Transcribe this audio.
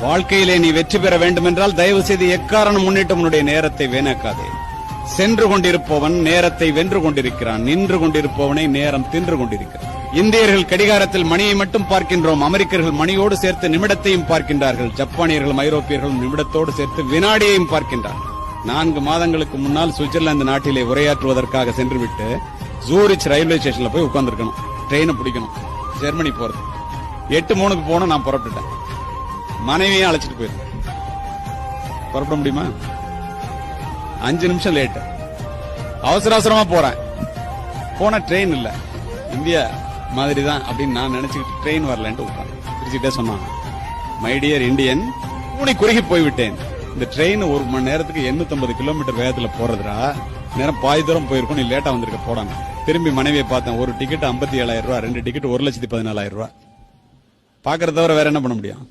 வாழ்க்கையிலே நீ வெற்றி பெற வேண்டும் என்றால் தயவு செய்து எக்காரணம் முன்னிட்டு உன்னுடைய நேரத்தை வீணாக்காதே. சென்று கொண்டிருப்பவன் நேரத்தை வென்று கொண்டிருக்கிறான், நின்று கொண்டிருப்பவனை நேரம் தின்று கொண்டிருக்கிறான். இந்தியர்கள் கடிகாரத்தில் மணியை மட்டும் பார்க்கின்றோம், அமெரிக்கர்கள் மணியோடு சேர்த்து நிமிடத்தையும் பார்க்கின்றார்கள், ஜப்பானியர்களும் ஐரோப்பியர்களும் நிமிடத்தோடு சேர்த்து வினாடியையும் பார்க்கின்றார்கள். 4 மாதங்களுக்கு முன்னால் சுவிட்சர்லாந்து நாட்டிலே உரையாற்றுவதற்காக சென்றுவிட்டு ஜூரிச் ரயில்வே ஸ்டேஷன்ல போய் உட்கார்ந்துருக்கணும். ட்ரெயினை பிடிக்கணும், ஜெர்மனி போறது. 8:03 போன நான் புறப்பட்டுட்டேன். மனைவியும் அழைச்சிட்டு போயிருந்தேன். புறப்பட முடியுமா? 5 நிமிஷம் லேட். அவசரமா போறேன். போன ட்ரெயின் இல்ல, இந்தியா மாதிரி தான் அப்படின்னு நான் நினைச்சுக்கிட்டு ட்ரெயின் வரலன்ட்டு உட்கார்ந்து பிரிச்சுட்டே சொன்னான், மை டியர் இந்தியன், கூனி குறுகி போய்விட்டேன். இந்த ட்ரெயின் 1 மணி நேரத்துக்கு 850 கிலோமீட்டர் வேகத்துல போறதுடா, நேரம் பாதி தூரம் போயிருக்கும், நீ லேட்டா வந்திருக்க போடாங்க. திரும்பி மனைவியை பார்த்தேன். ஒரு டிக்கெட் 57,000 ரூபாய், 2 டிக்கெட் 1,14,000 ரூபாய். பாக்குறத தவிர வேற என்ன பண்ண முடியும்?